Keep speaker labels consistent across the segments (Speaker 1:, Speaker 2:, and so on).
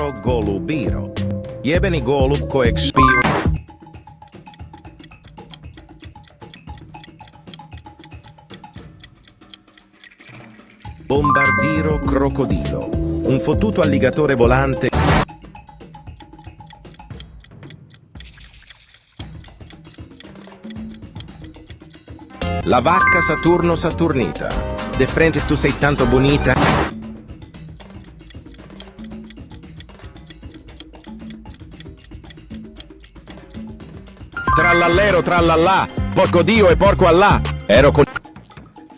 Speaker 1: Bombardiro golubiro. Jebeni golub kojeg špiju. Bombardiro crocodilo. Un fottuto alligatore volante. La vacca Saturno Saturnita. De frente tu sei tanto bonita. Trallallero trallallà. Porco Dio e porco Allah. Ero con...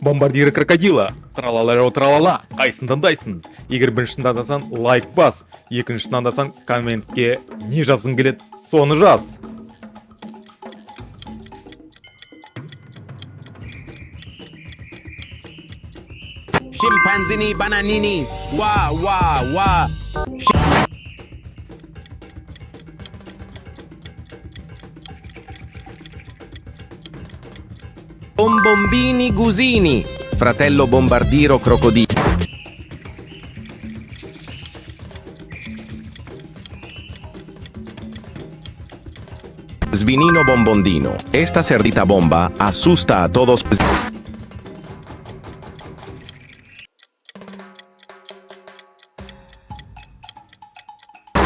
Speaker 2: Бомбардиры крокодила. Тралаларо тралала. Қайсын таңдайсың? Егер біріншісін таңдасаң, лайк бас. Екіншісін таңдасаң, комментке не жазғың келеді, соны жаз.
Speaker 1: Scimpanzini bananini. Wa wa wa. Bombombini gusini. Fratello bombardiro crocodilo. Svinino bombondino. Esta cerdita bomba asusta a todos.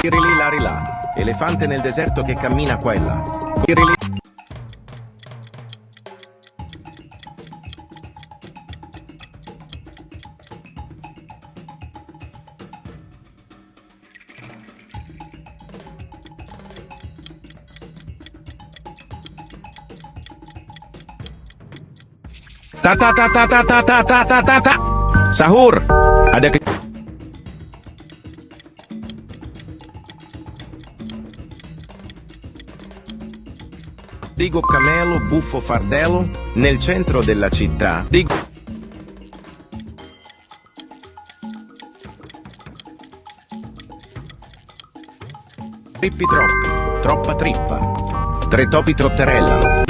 Speaker 1: Rilì la rilà. Elefante nel deserto che cammina qua e là. Rilì. Ta ta ta ta ta ta ta ta ta ta ta. Sahur. Ada ke... Rigo camelo, buffo fardello, nel centro della città. Rigo... Trippi troppi, troppa trippa. Tre topi trotterellano.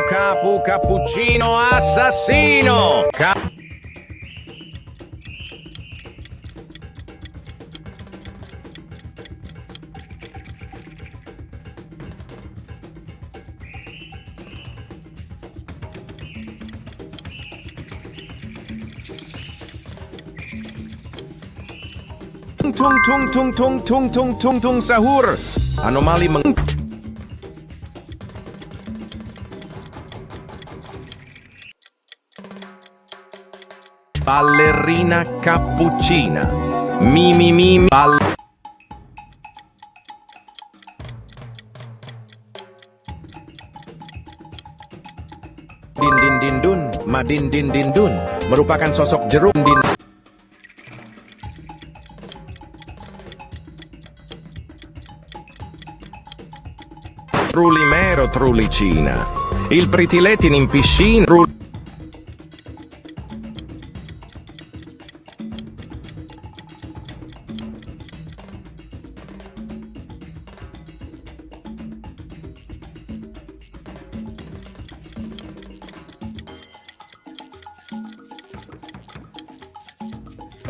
Speaker 1: Capu cappuccino assassino. Tung sahur. Anomali meng... Ballerina cappuccina. Mi ball... Din dun, madin din dun merupakan sosok jeruk din. Trulimero trulicina. Il pritiletin in piscina.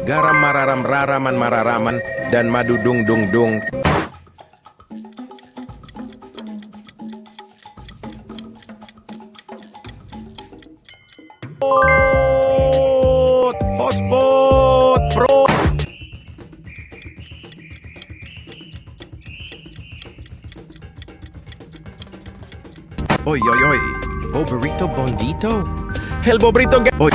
Speaker 1: Garam mararam raraman mararaman dan madu dung dung dung. Hotspot pro. Oi oi oi. Bobrito bondito. El bobrito oi.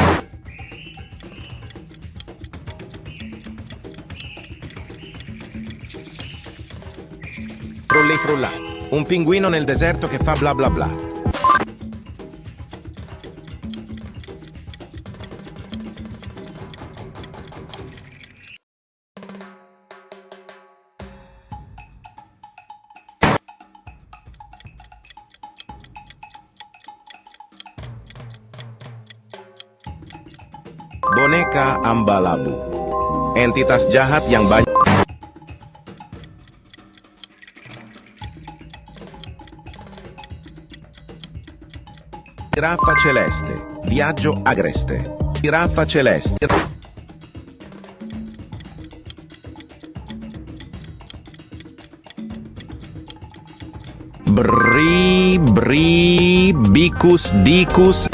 Speaker 1: Frulli frulla. Un pinguino nel deserto che fa bla bla bla. Boneka Ambalabu. Entitas jahat yang banyak. Giraffa celeste. Viaggio agreste. Giraffa celeste. Bicus dicus.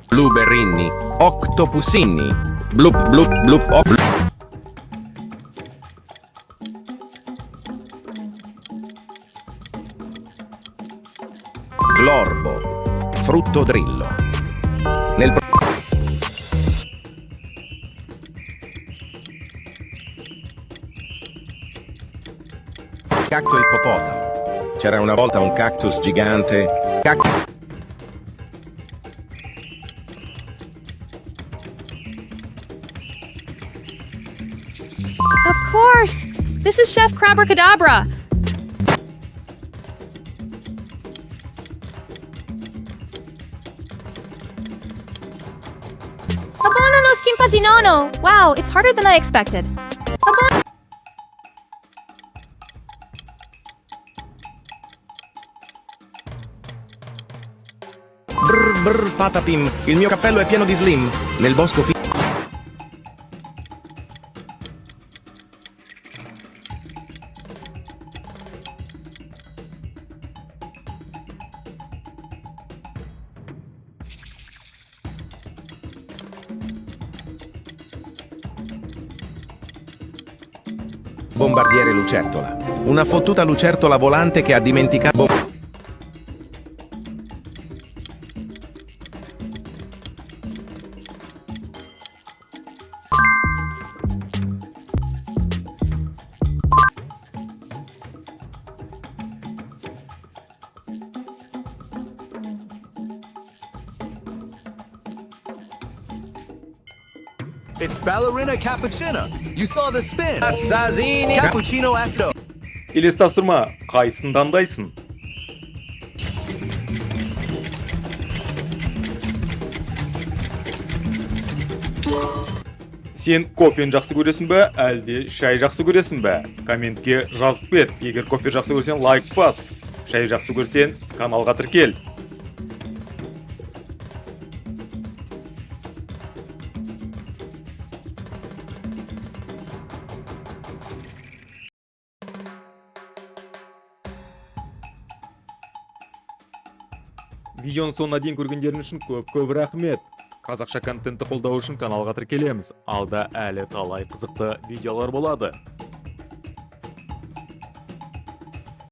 Speaker 1: Blueberrini, octopusinni. Blup blup blup blup. Glorbo, frutto drillo. Nel cacto ippopotamo. C'era una volta un cactus gigante.
Speaker 3: Of course! This is Chef Crabracadabra! Abono no skimpazinono! Wow, it's harder than I expected.
Speaker 1: Brr brr patapim. Il mio cappello è pieno di slim. Nel bosco Bombardiere lucertola. Una fottuta lucertola volante che ha dimenticato.
Speaker 4: It's ballerina cappuccino. You saw the spin.
Speaker 1: Assassini.
Speaker 4: Cappuccino acido.
Speaker 2: Елес тапсырма, қайсысын таңдайсың? Сен кофені жақсы көресің бе, әлде шай жақсы көресің бе? Комментке жазып кет. Егер кофе жақсы көрсең, лайк бас. Шай жақсы көрсең, каналға тіркел. Видеоны соңына дейін көргендерің үшін көп рахмет. Қазақша контентті қолдау үшін каналға тіркелеміз. Алда әлі талай қызықты видеолар болады.